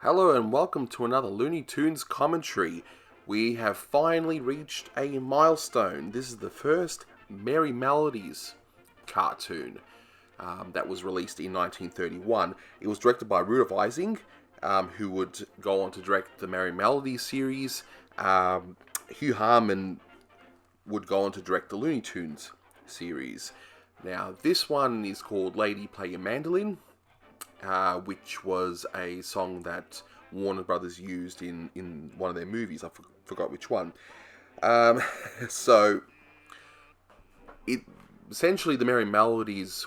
Hello and welcome to another Looney Tunes commentary. We have finally reached a milestone. This is the first Merrie Melodies cartoon that was released in 1931. It was directed by Rudolph Ising, who would go on to direct the Merrie Melodies series. Hugh Harman would go on to direct the Looney Tunes series. Now, this one is called Lady Play Your Mandolin, which was a song that Warner Brothers used in one of their movies. I forgot which one. So, essentially the Merrie Melodies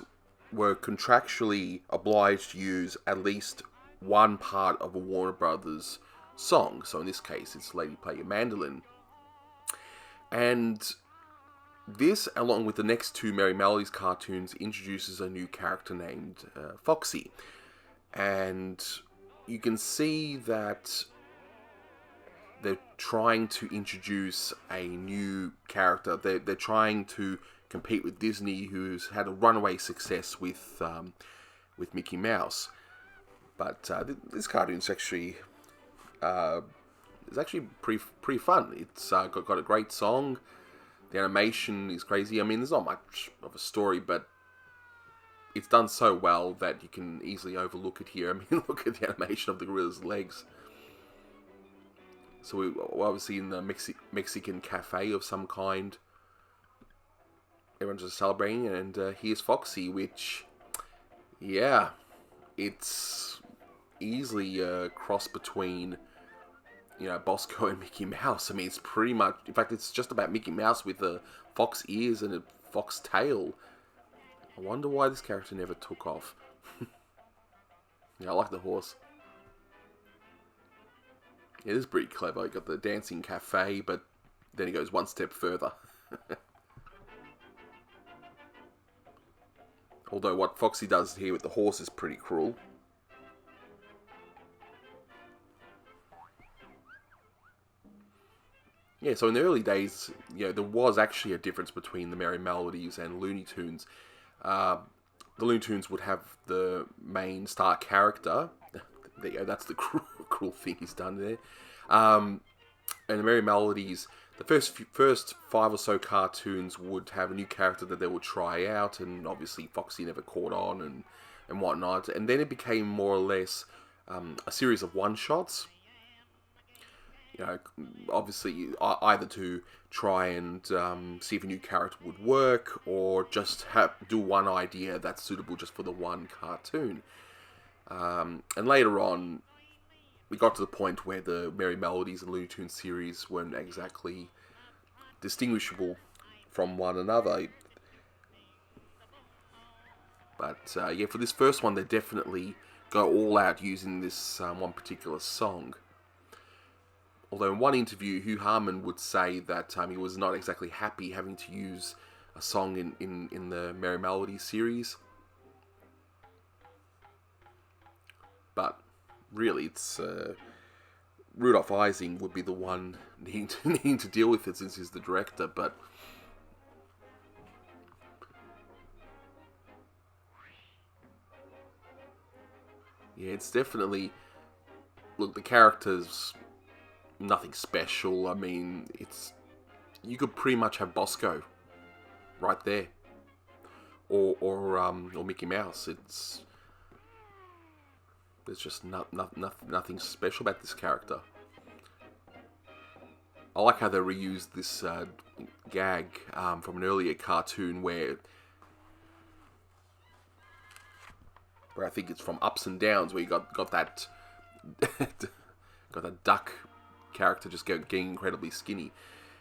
were contractually obliged to use at least one part of a Warner Brothers song. So in this case, it's Lady Play Your Mandolin. And this, along with the next two Merrie Melodies cartoons, introduces a new character named Foxy. And you can see that they're trying to introduce a new character. They're trying to compete with Disney, who's had a runaway success with Mickey Mouse. But this cartoon's actually pretty fun. It's got a great song. The animation is crazy. I mean, there's not much of a story, but it's done so well that you can easily overlook it here. I mean, look at the animation of the gorilla's legs. So we're obviously in a Mexican cafe of some kind. Everyone's just celebrating, and here's Foxy, which, yeah, it's easily a cross between, Bosco and Mickey Mouse. I mean, it's pretty much, in fact, it's just about Mickey Mouse with fox ears and a fox tail. I wonder why this character never took off. Yeah, I like the horse. It is pretty clever. You got the dancing cafe, but then he goes one step further. Although what Foxy does here with the horse is pretty cruel. Yeah, so in the early days, there was actually a difference between the Merrie Melodies and Looney Tunes. The Looney Tunes would have the main star character. There you go, that's the cruel thing he's done there. And the Merrie Melodies, the first five or so cartoons would have a new character that they would try out, and obviously Foxy never caught on and whatnot. And then it became more or less a series of one-shots. Obviously either to try and see if a new character would work, or just do one idea that's suitable just for the one cartoon. And later on, we got to the point where the Merrie Melodies and Looney Tunes series weren't exactly distinguishable from one another. But yeah, for this first one, they definitely go all out using this one particular song. Although in one interview, Hugh Harman would say that he was not exactly happy having to use a song in the Merrie Melodies series. But really, it's Rudolph Ising would be the one needing to deal with it, since he's the director. But yeah, it's definitely, look, the characters, nothing special. I mean, you could pretty much have Bosco right there, or Mickey Mouse. There's just nothing special about this character. I like how they reused this gag from an earlier cartoon where I think it's from Ups and Downs, where you got that got that duck character just getting incredibly skinny.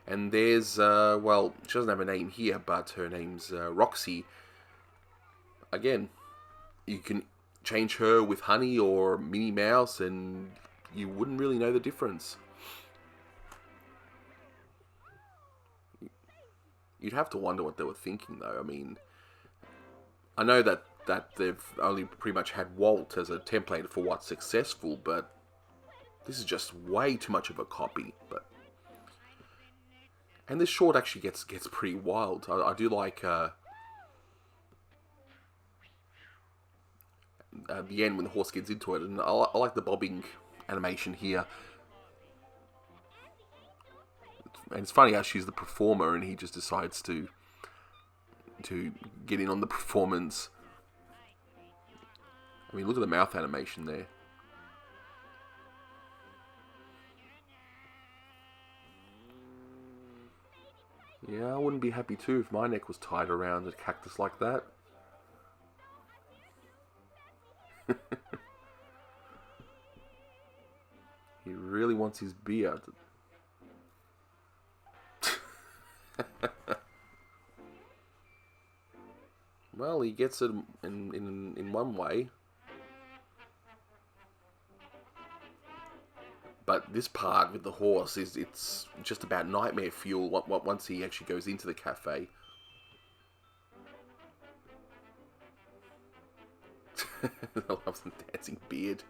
And there's, well, she doesn't have a name here, but her name's Roxy. Again, you can change her with Honey or Minnie Mouse, and you wouldn't really know the difference. You'd have to wonder what they were thinking, though. I mean, I know that they've only pretty much had Walt as a template for what's successful, but this is just way too much of a copy. And this short actually gets pretty wild. I do like at the end when the horse gets into it, and I like the bobbing animation here. And it's funny how she's the performer and he just decides to get in on the performance. I mean, look at the mouth animation there. Yeah, I wouldn't be happy too if my neck was tied around a cactus like that. He really wants his beer. Well, he gets it in one way. But this part with the horse it's just about nightmare fuel once he actually goes into the cafe. I love some dancing beard.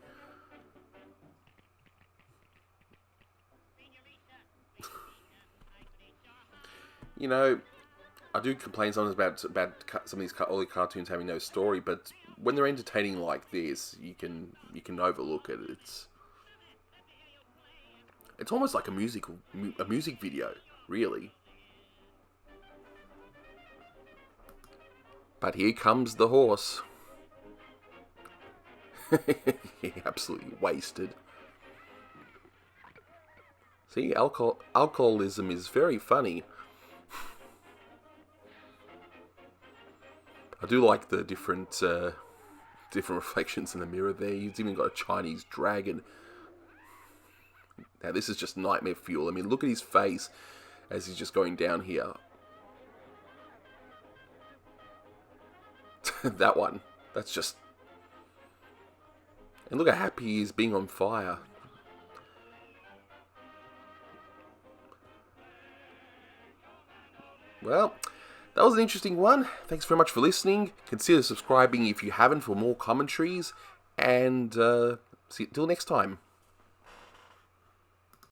You know, I do complain sometimes about some of these early cartoons having no story, but when they're entertaining like this, you can overlook it. It's almost like a music video, really. But here comes the horse. Absolutely wasted. See, alcoholism is very funny. I do like the different reflections in the mirror there. He's even got a Chinese dragon. Now this is just nightmare fuel. I mean, look at his face as he's just going down here. That one. That's just... And look how happy he is being on fire. Well, that was an interesting one. Thanks very much for listening. Consider subscribing if you haven't for more commentaries. And see you till next time.